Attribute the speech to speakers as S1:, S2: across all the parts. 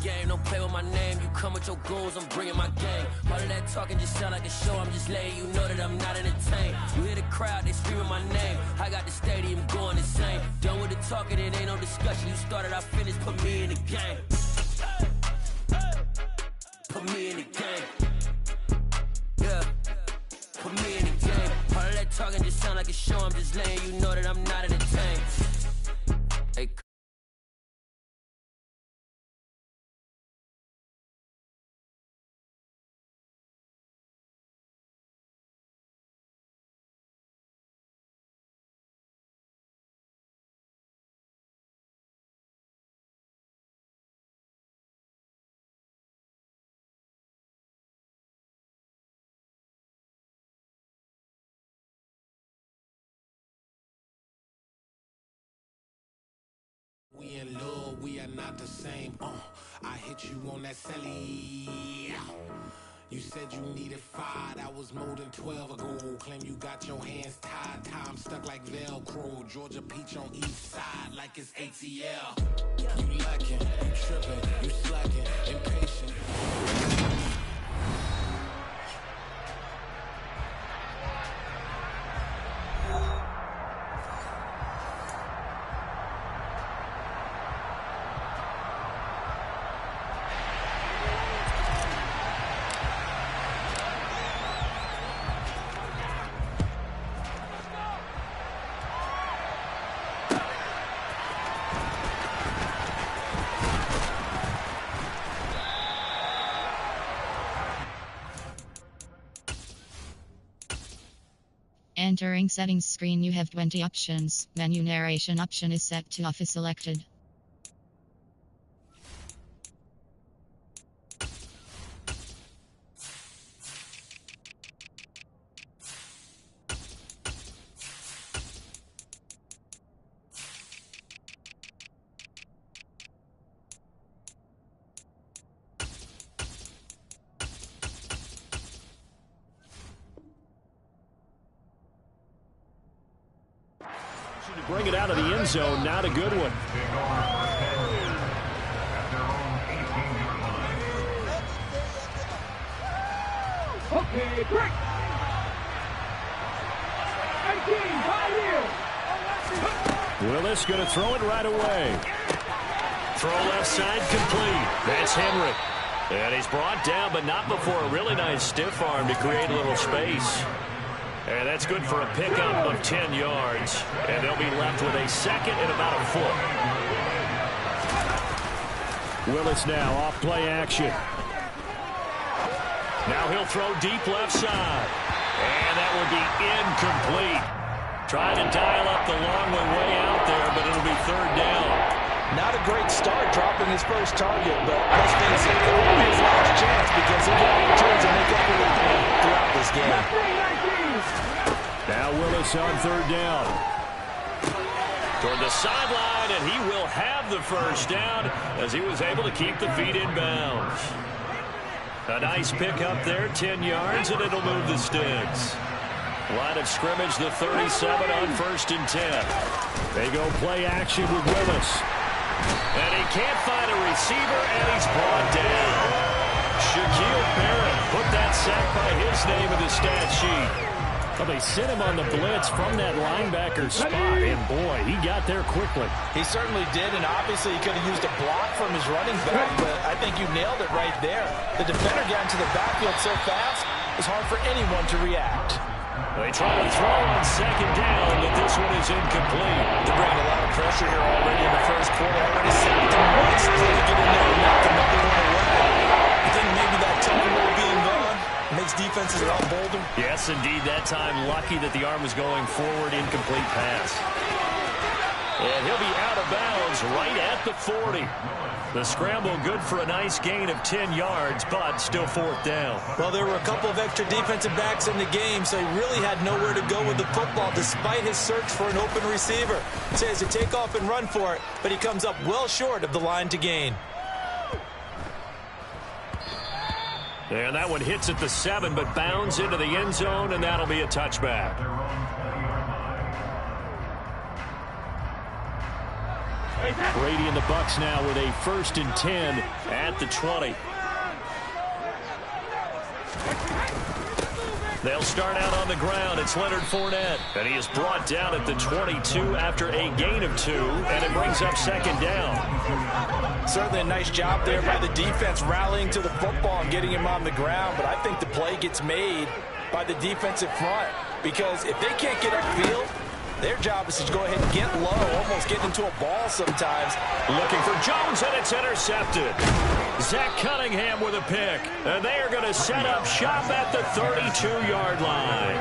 S1: game, don't play with my name. You come with your goons, I'm bringing my gang. All of that talking just sound like a show, I'm just letting you know that I'm not entertained. You hear the crowd, they screaming my name. I got the stadium going insane. Done with the talking, it ain't no discussion. You started, I finished, put me in the game. Put me in the game. Yeah. Put me in the game. All of that talking just sound like a show, I'm just letting you know that I'm not entertained. Hey.
S2: We in love, we are not the same. I hit you on that celly. You said you needed 5, that was more than 12 ago. Claim you got your hands tied, time stuck like Velcro. Georgia peach on each side like it's ATL. You lacking, you tripping, you slacking, impatient.
S3: Entering settings screen, you have 20 options. Menu narration option is set to off is selected.
S4: To bring it out of the end zone, not a good one.
S5: Okay, break. 18,
S4: Willis going to throw it right away. Throw left side complete. That's Henry. And he's brought down, but not before a really nice stiff arm to create a little space. And that's good for a pickup of 10 yards. And they'll be left with a second and about a foot. Willis now off play action. Now he'll throw deep left side. And that will be incomplete. Trying to dial up the long way out there, but it'll be third down.
S6: Not a great start dropping his first target, but let's face it, it won't be his last chance because he'll get opportunities to make up for it throughout this game.
S4: Now Willis on third down. Toward the sideline, and he will have the first down as he was able to keep the feet in bounds. A nice pickup there, 10 yards, and it'll move the sticks. Line of scrimmage, the 37 on 1st and 10. They go play action with Willis. And he can't find a receiver, and he's brought down. Shaquille Barrett put that sack by his name in the stat sheet. Well, they sent him on the blitz from that linebacker spot, and boy, he got there quickly.
S6: He certainly did, and obviously he could have used a block from his running back, but I think you nailed it right there. The defender got into the backfield so fast, it's hard for anyone to react.
S4: They try to throw on second down, but this one is incomplete.
S6: They're bringing a lot of pressure here already in the first quarter. Already sacked him once. They get in there and knock another one away. I think maybe that time will being gone makes defenses a lot bolder.
S4: Yes, indeed. That time, lucky that the arm was going forward, incomplete pass. And he'll be out of bounds right at the 40. The scramble good for a nice gain of 10 yards, but still fourth down.
S6: Well, there were a couple of extra defensive backs in the game, so he really had nowhere to go with the football despite his search for an open receiver. He says to take off and run for it, but he comes up well short of the line to gain.
S4: And that one hits at the 7, but bounds into the end zone, and that'll be a touchback. Brady and the Bucs now with a 1st and 10 at the 20. They'll start out on the ground. It's Leonard Fournette. And he is brought down at the 22 after a gain of 2. And it brings up 2nd down.
S6: Certainly a nice job there by the defense rallying to the football and getting him on the ground. But I think the play gets made by the defensive front. Because if they can't get upfield, their job is to go ahead and get low, almost get into a ball sometimes.
S4: Looking for Jones, and it's intercepted. Zach Cunningham with a pick. And they are going to set up shop at the 32-yard line.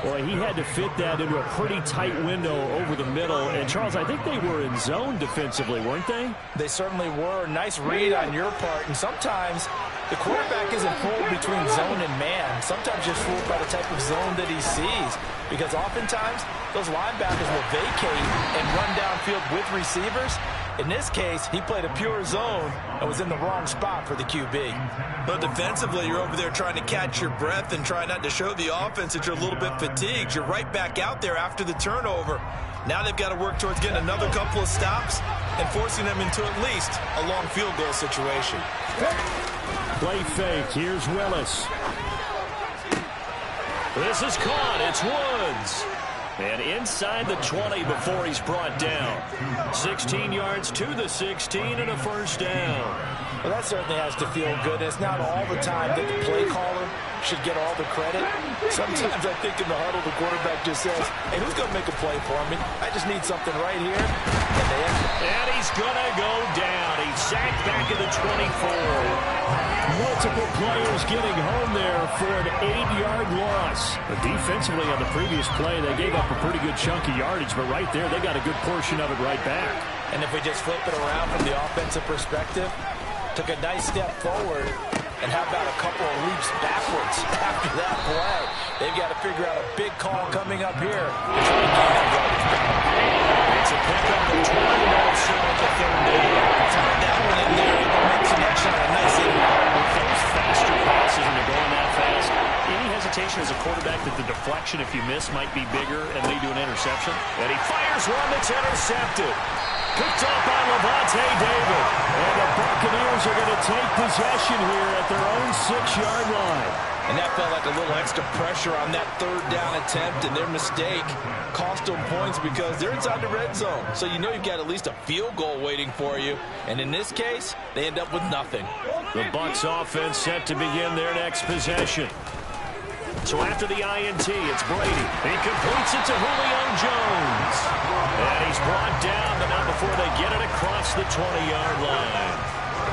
S4: Boy, he had to fit that into a pretty tight window over the middle. And, Charles, I think they were in zone defensively, weren't they?
S6: They certainly were. Nice read on your part. And sometimes the quarterback isn't fooled between zone and man. Sometimes just fooled by the type of zone that he sees. Because oftentimes, those linebackers will vacate and run downfield with receivers. In this case, he played a pure zone and was in the wrong spot for the QB.
S7: But defensively, you're over there trying to catch your breath and try not to show the offense that you're a little bit fatigued. You're right back out there after the turnover. Now they've got to work towards getting another couple of stops and forcing them into at least a long field goal situation.
S4: Play fake. Here's Willis. This is caught. It's Woods. And inside the 20 before he's brought down. 16 yards to the 16 and a 1st down.
S6: Well, that certainly has to feel good. It's not all the time that the play caller should get all the credit. Sometimes I think in the huddle, the quarterback just says, hey, who's going to make a play for me? I just need something right here.
S4: And he's going to go down. He's sacked back at the 24. Multiple players getting home there for an 8-yard loss. But defensively on the previous play, they gave up a pretty good chunk of yardage. But right there, they got a good portion of it right back.
S6: And if we just flip it around from the offensive perspective, took a nice step forward, and how about a couple of leaps backwards after that play? They've got to figure out a big call coming up here.
S4: It's a pickup of 20 yards at the 3rd down.
S6: Find that one in there. Able to make connection on a nice
S4: those faster passes and they're going that fast. Any hesitation as a quarterback that the deflection, if you miss, might be bigger and lead to an interception? And he fires one that's intercepted. Picked up by Levante David. And the Buccaneers are going to take possession here at their own 6-yard line.
S6: And that felt like a little extra pressure on that 3rd down attempt, and their mistake cost them points because they're inside the red zone. So you know you've got at least a field goal waiting for you. And in this case, they end up with nothing.
S4: The Bucs offense set to begin their next possession. So after the INT, it's Brady. He completes it to Julio Jones. And he's brought down, but not before they get it across the 20-yard line.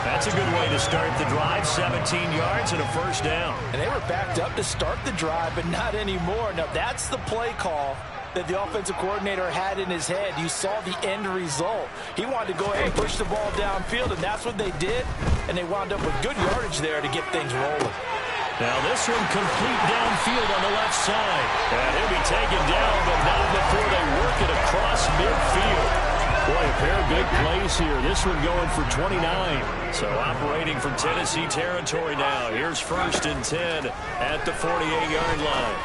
S4: That's a good way to start the drive. 17 yards and a 1st down.
S6: And they were backed up to start the drive, but not anymore. Now, that's the play call that the offensive coordinator had in his head. You saw the end result. He wanted to go ahead and push the ball downfield, and that's what they did. And they wound up with good yardage there to get things rolling.
S4: Now this one complete downfield on the left side. And he'll be taken down, but not before they work it across midfield. Boy, a pair of big plays here. This one going for 29. So operating from Tennessee territory now. Here's 1st and 10 at the 48-yard line.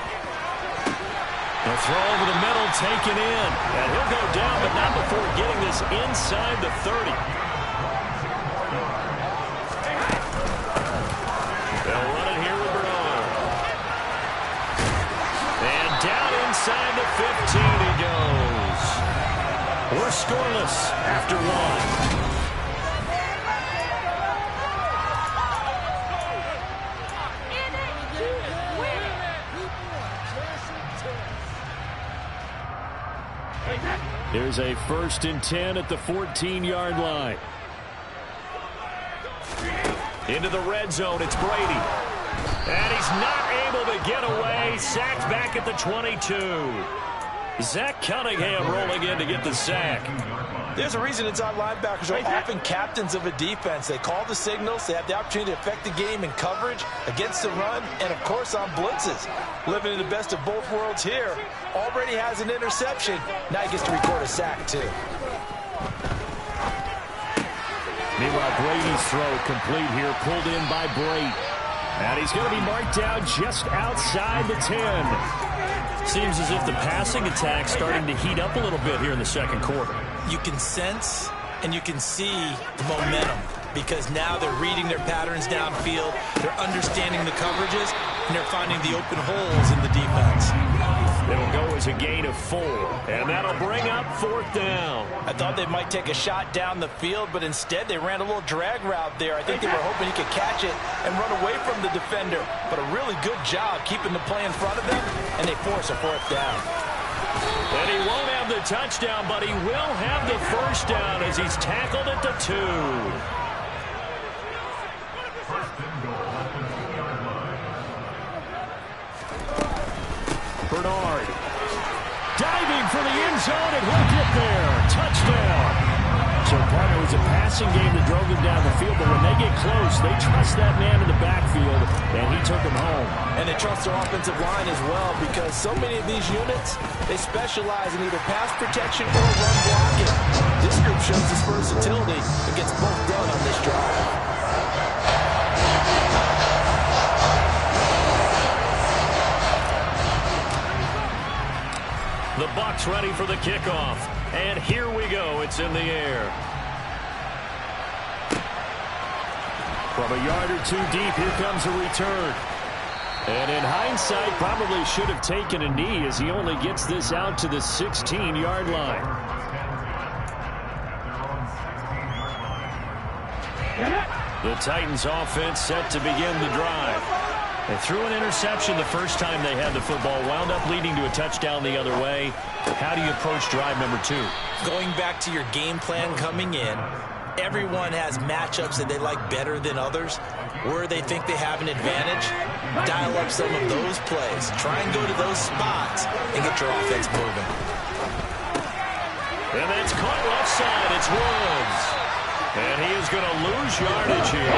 S4: The throw over the middle taken in. And he'll go down, but not before getting this inside the 30. They'll run it here with Bernard. And down inside the 15 he goes. We're scoreless after 1. Here's a 1st and 10 at the 14-yard line. Into the red zone, it's Brady. And he's not able to get away. Sacked back at the 22. Zach Cunningham rolling in to get the sack.
S6: There's a reason inside linebackers are often captains of a defense. They call the signals. They have the opportunity to affect the game in coverage, against the run, and, of course, on blitzes. Living in the best of both worlds here. Already has an interception. Now he gets to record a sack, too.
S4: Meanwhile, Brady's throw complete here, pulled in by Brady. And he's going to be marked down just outside the 10. Seems as if the passing attack's starting to heat up a little bit here in the 2nd quarter.
S6: You can sense and you can see the momentum because now they're reading their patterns downfield, they're understanding the coverages, and they're finding the open holes in the defense.
S4: It'll go as a gain of 4, and that'll bring up 4th down.
S6: I thought they might take a shot down the field, but instead they ran a little drag route there. I think they were hoping he could catch it and run away from the defender, but a really good job keeping the play in front of them, and they force a 4th down.
S4: And he won't have the touchdown, but he will have the 1st down as he's tackled at the 2. Bernard diving for the end zone, and he'll get there. Touchdown. So partner, it was a passing game that drove them down the field, but when they get close, they trust that man in the backfield, and he took him home.
S6: And they trust their offensive line as well because so many of these units, they specialize in either pass protection or run blocking. This group shows its versatility and gets both done on this drive.
S4: The Bucs ready for the kickoff. And here we go. It's in the air. From a yard or 2 deep, here comes a return. And in hindsight, probably should have taken a knee as he only gets this out to the 16-yard line. The Titans offense set to begin the drive. They threw an interception the first time they had the football, wound up leading to a touchdown the other way. How do you approach drive number 2?
S6: Going back to your game plan coming in, everyone has matchups that they like better than others. Where they think they have an advantage, dial up some of those plays. Try and go to those spots and get your offense moving.
S4: And that's caught left side. It's Woods. And he is going to lose yardage here.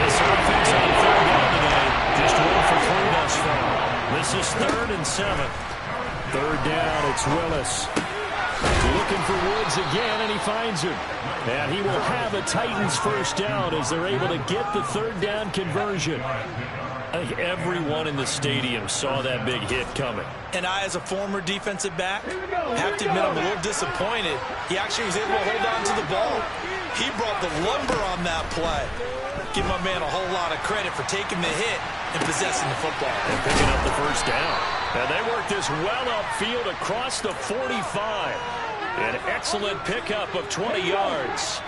S4: This offense on 3rd down today. Just 1 for 3 thus far. This is 3rd and 7. 3rd down, it's Willis. Looking for Woods again, and he finds him. And he will have a Titans 1st down as they're able to get the 3rd down conversion. I think everyone in the stadium saw that big hit coming.
S6: And I, as a former defensive back, have to admit I'm a little disappointed. He actually was able to hold on to the ball. He brought the lumber on that play. Give my man a whole lot of credit for taking the hit and possessing the football.
S4: And picking up the 1st down. And they work this well upfield across the 45. An excellent pickup of 20 yards.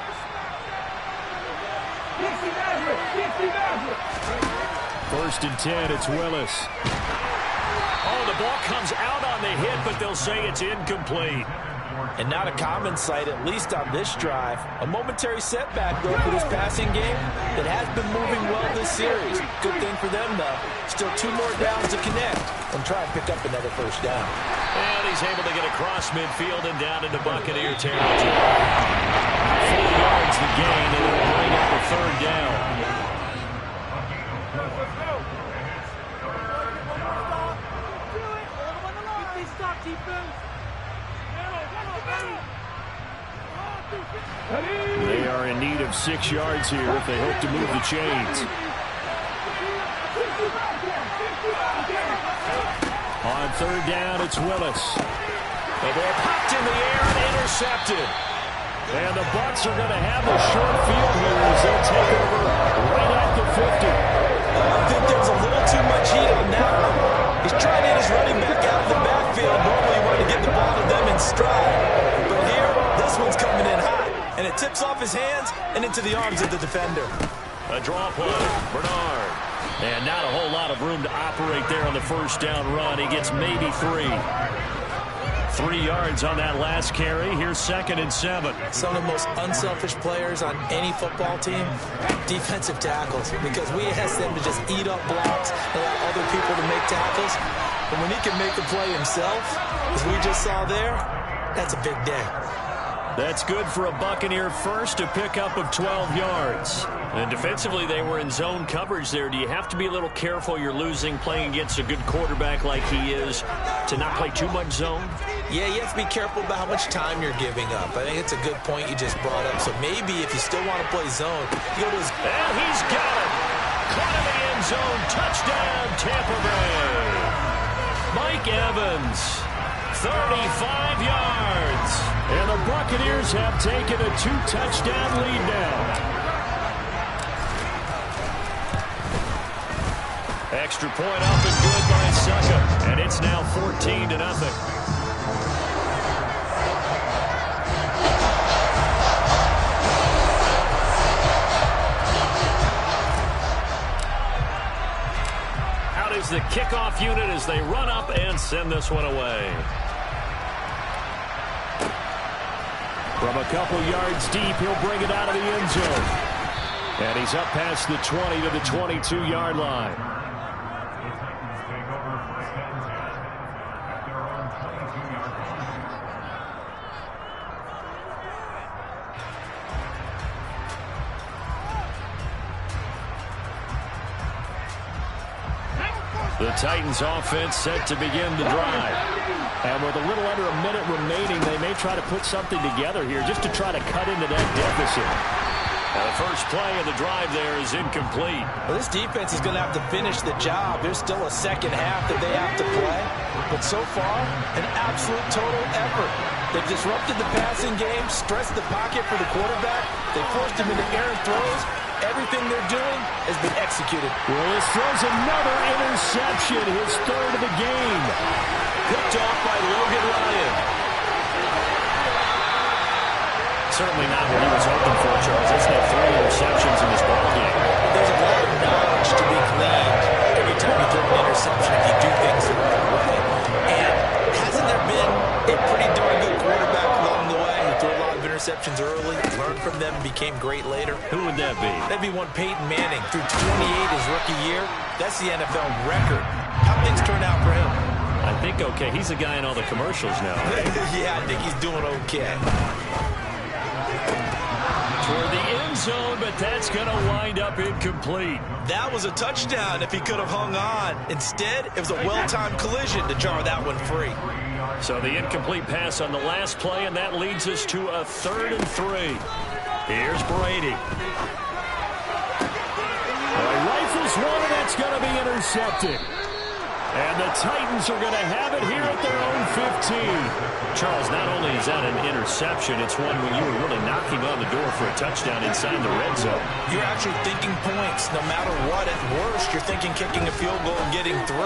S4: 1st and 10, it's Willis. Oh, the ball comes out on the hit, but they'll say it's incomplete.
S6: And not a common sight, at least on this drive. A momentary setback, though, for this passing game that has been moving well this series. Good thing for them, though. Still 2 more downs to connect and try and pick up another 1st down.
S4: And he's able to get across midfield and down into Buccaneer territory. 4 yards the gain, and it'll bring up a 3rd down. They are in need of 6 yards here if they hope to move the chains. On 3rd down, it's Willis. The ball popped in the air and intercepted. And the Bucs are going to have a short field here as they'll take over right at the 50.
S6: I think there's a little too much heat on that one. He's trying to get his running back out of the backfield. Normally you want to get the ball to them in stride. But here, this one's coming in hot. And it tips off his hands and into the arms of the defender.
S4: A draw play, Bernard. And not a whole lot of room to operate there on the 1st down run. He gets maybe 3. 3 yards on that last carry. Here's 2nd and 7.
S6: Some of the most unselfish players on any football team, defensive tackles, because we ask them to just eat up blocks and allow other people to make tackles. But when he can make the play himself, as we just saw there, that's a big day.
S4: That's good for a Buccaneer 1st to pick up of 12 yards. And defensively, they were in zone coverage there. Do you have to be a little careful you're losing playing against a good quarterback like he is to not play too much zone?
S6: Yeah, you have to be careful about how much time you're giving up. I think it's a good point you just brought up. So maybe if you still want to play zone, you go to his...
S4: And he's got it. Caught in the end zone. Touchdown, Tampa Bay. Mike Evans. 35 yards. And the Buccaneers have taken a 2-touchdown lead now. Extra point up and good by Succa. And it's now 14-0. Is the kickoff unit as they run up and send this one away. From a couple yards deep, he'll bring it out of the end zone. And he's up past the 20 to the 22-yard line. The Titans offense set to begin the drive. And with a little under a minute remaining, they may try to put something together here just to try to cut into that deficit. And the first play of the drive there is incomplete.
S6: Well, this defense is going to have to finish the job. There's still a second half that they have to play. But so far, an absolute total effort. They've disrupted the passing game, stressed the pocket for the quarterback. They forced him into errant throws. Everything they're doing has been executed.
S4: Willis throws another interception, his third of the game. Picked off by Logan Ryan. Certainly not what he was hoping for, Charles. He's had 3 interceptions in this ballgame.
S6: There's a lot of knowledge to be gleaned every time you throw an interception if you do things the right way. And hasn't there been a pretty darn good quarterback along the way who threw a lot of interceptions early, learned from them, and became great later?
S4: Who would that be?
S6: That'd be one Peyton Manning. Threw 28 his rookie year. That's the NFL record. How things turn out for him?
S4: I think okay. He's the guy in all the commercials now.
S6: Yeah, I think he's doing okay.
S4: Toward the end zone, but that's going to wind up incomplete.
S7: That was a touchdown if he could have hung on. Instead, it was a well-timed collision to jar that one free.
S4: So the incomplete pass on the last play, and that leads us to a 3rd and 3. Here's Brady. Well, he rifles one, and that's going to be intercepted. And the Titans are going to have it here at their own 15. Charles, not only is that an interception, it's one when you were really knocking on the door for a touchdown inside the red zone.
S6: You're actually thinking points no matter what. At worst, you're thinking kicking a field goal and getting 3.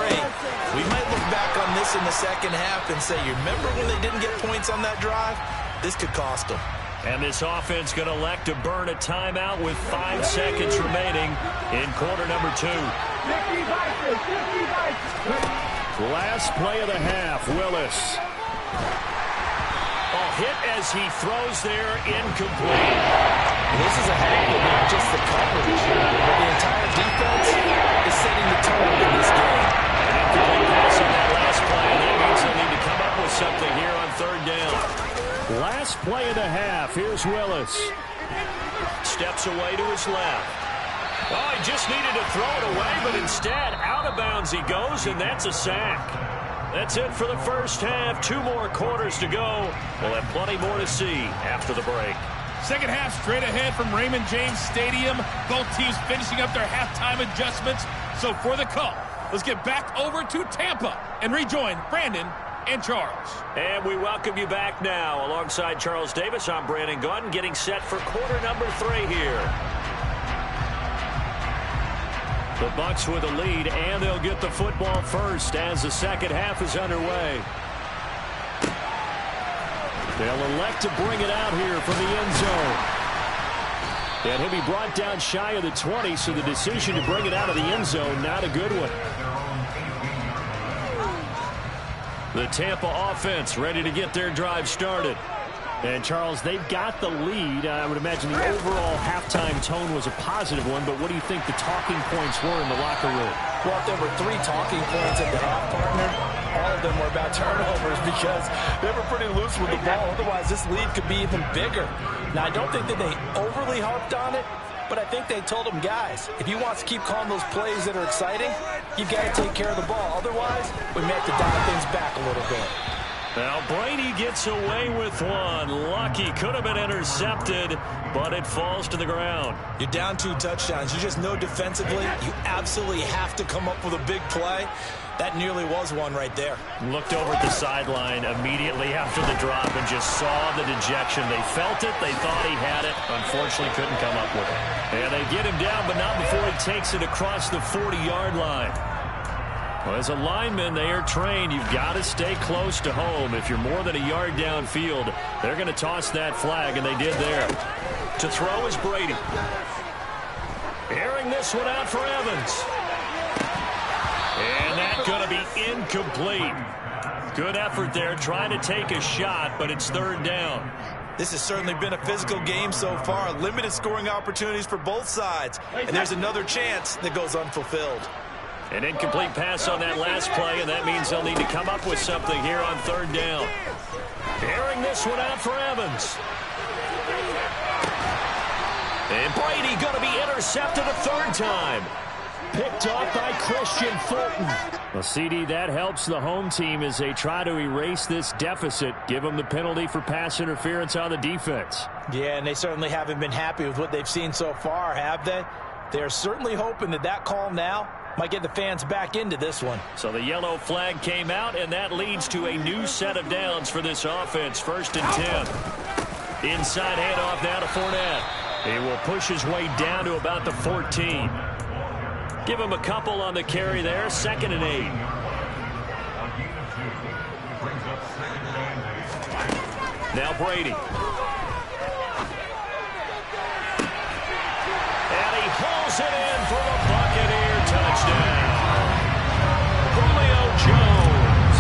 S6: We might look back on this in the second half and say, you remember when they didn't get points on that drive? This could cost them.
S4: And this offense going to elect to burn a timeout with 5 seconds remaining in quarter number 2. Last play of the half, Willis. Hit as he throws there, incomplete.
S6: This is a hack of not just the coverage, but the entire defense is setting the tone in this game.
S4: An incomplete pass on that last play, and that means they'll need to come up with something here on 3rd down. Last play of the half. Here's Willis. Steps away to his left. Oh, he just needed to throw it away, but instead, out of bounds he goes, and that's a sack. That's it for the first half. 2 more quarters to go. We'll have plenty more to see after the break.
S5: Second half straight ahead from Raymond James Stadium. Both teams finishing up their halftime adjustments. So for the call, let's get back over to Tampa and rejoin Brandon and Charles.
S4: And we welcome you back now. Alongside Charles Davis, I'm Brandon Gunn, getting set for quarter number 3 here. The Bucs with a lead, and they'll get the football first as the second half is underway. They'll elect to bring it out here from the end zone. And he'll be brought down shy of the 20, so the decision to bring it out of the end zone, not a good one. The Tampa offense ready to get their drive started. And, Charles, they've got the lead. I would imagine the overall halftime tone was a positive one, but what do you think the talking points were in the locker room?
S6: Well, if there were 3 talking points at the half, partner, all of them were about turnovers because they were pretty loose with the ball. Otherwise, this lead could be even bigger. Now, I don't think that they overly harped on it, but I think they told them, guys, if you want to keep calling those plays that are exciting, you've got to take care of the ball. Otherwise, we may have to dial things back a little bit.
S4: Now Brady gets away with one. Lucky, could have been intercepted, but it falls to the ground.
S6: You're down 2 touchdowns. You just know defensively you absolutely have to come up with a big play. That nearly was one right there.
S4: Looked over at the sideline immediately after the drop and just saw the dejection. They felt it. They thought he had it. Unfortunately, couldn't come up with it. And they get him down, but not before he takes it across the 40-yard line. Well, as a lineman, they are trained. You've got to stay close to home. If you're more than a yard downfield, they're going to toss that flag, and they did there. To throw is Brady. Airing this one out for Evans. And that's going to be incomplete. Good effort there, trying to take a shot, but it's 3rd down.
S6: This has certainly been a physical game so far. Limited scoring opportunities for both sides. And there's another chance that goes unfulfilled.
S4: An incomplete pass on that last play, and that means they'll need to come up with something here on 3rd down. Airing this one out for Evans. And Brady going to be intercepted a 3rd time. Picked off by Christian Fulton. Well, CD, that helps the home team as they try to erase this deficit. Give them the penalty for pass interference on the defense.
S6: Yeah, and they certainly haven't been happy with what they've seen so far, have they? They're certainly hoping that that call now might get the fans back into this one.
S4: So the yellow flag came out, and that leads to a new set of downs for this offense. 1st and 10. Inside handoff now to Fournette. He will push his way down to about the 14. Give him a couple on the carry there. 2nd and 8. Now Brady. And he hauls it in for the Buccaneer touchdown. Julio Jones.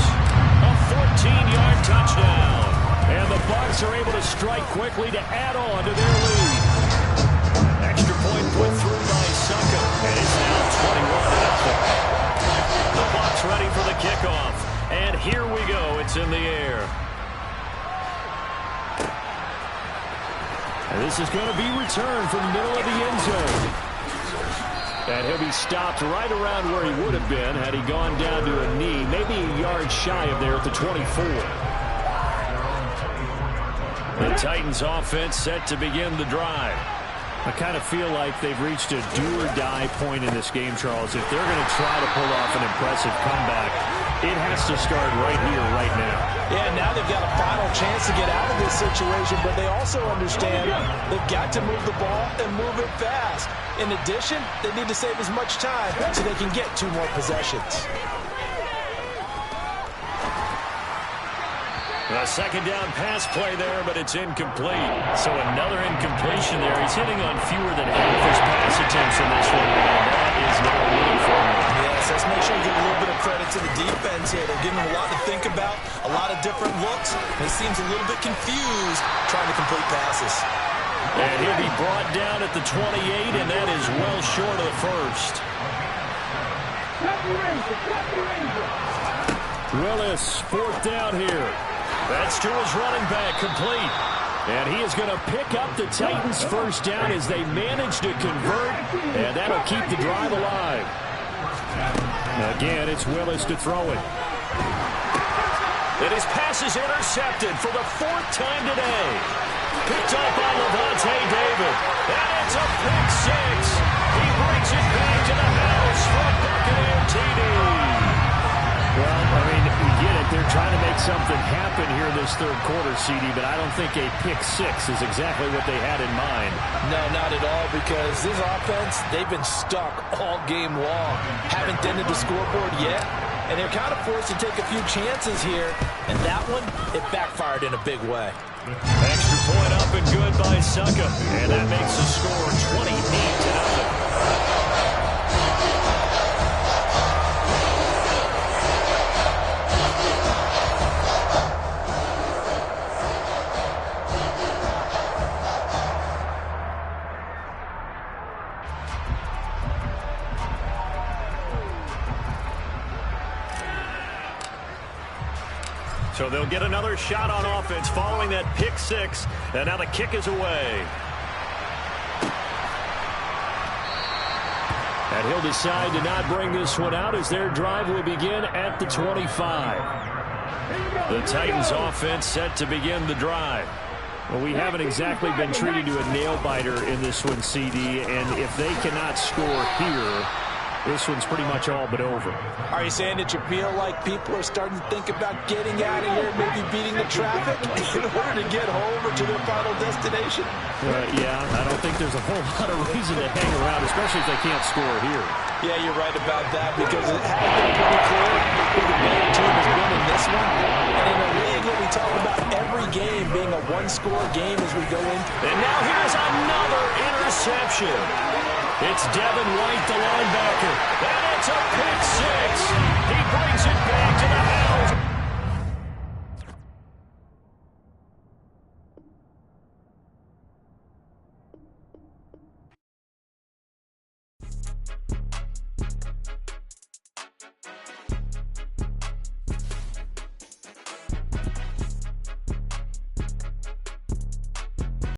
S4: A 14-yard touchdown. And the Bucs are able to strike quickly to add on to their lead. Extra point put through by Succa. And it's now 21-0. The Bucs ready for the kickoff. And here we go. It's in the air. And this is going to be returned from the middle of the end zone. And he'll be stopped right around where he would have been had he gone down to a knee, maybe a yard shy of there at the 24. The Titans offense set to begin the drive. I kind of feel like they've reached a do-or-die point in this game, Charles. If they're going to try to pull off an impressive comeback, it has to start right here, right now.
S6: Yeah, now they've got a final chance to get out of this situation, but they also understand they've got to move the ball and move it fast. In addition, they need to save as much time so they can get 2 more possessions.
S4: A 2nd down pass play there, but it's incomplete. So another incompletion there. He's hitting on fewer than half his pass attempts in this one. That is not winning for him.
S6: Yes, let's make sure we give a little bit of credit to the defense here. They're giving him a lot to think about, a lot of different looks. He seems a little bit confused trying to complete passes.
S4: And he'll be brought down at the 28, and that is well short of the first. Willis, 4th down here. That's to his running back, complete. And he is going to pick up the Titans' 1st down as they manage to convert, and that'll keep the drive alive. Again, it's Willis to throw it. And his pass is intercepted for the 4th time today. Picked up by Levante David. And it's a pick 6. He brings it back to the house for a Buccaneer TD. Well, I mean, we get it. They're trying to make something happen here this 3rd quarter, CD, but I don't think a pick 6 is exactly what they had in mind.
S6: No, not at all, because this offense, they've been stuck all game long. Haven't dented the scoreboard yet, and they're kind of forced to take a few chances here, and that one, it backfired in a big way.
S4: Extra point up and good by Succa, and that makes the score 28-0. So they'll get another shot on offense following that pick 6. And now the kick is away. And he'll decide to not bring this one out as their drive will begin at the 25. The Titans offense set to begin the drive. Well, we haven't exactly been treated to a nail-biter in this one, CD, and if they cannot score here, this one's pretty much all but over.
S6: Are you saying that you feel like people are starting to think about getting out of here, maybe beating the traffic in order to get home or to their final destination?
S4: Yeah, I don't think there's a whole lot of reason to hang around, especially if they can't score here.
S6: Yeah, you're right about that because it has been pretty clear who the better team has been in this one. And in a league where we talk about every game being a one-score game as we go in.
S4: And now here's another interception. It's Devin White, the linebacker, and it's a pick six. He brings it back to the house.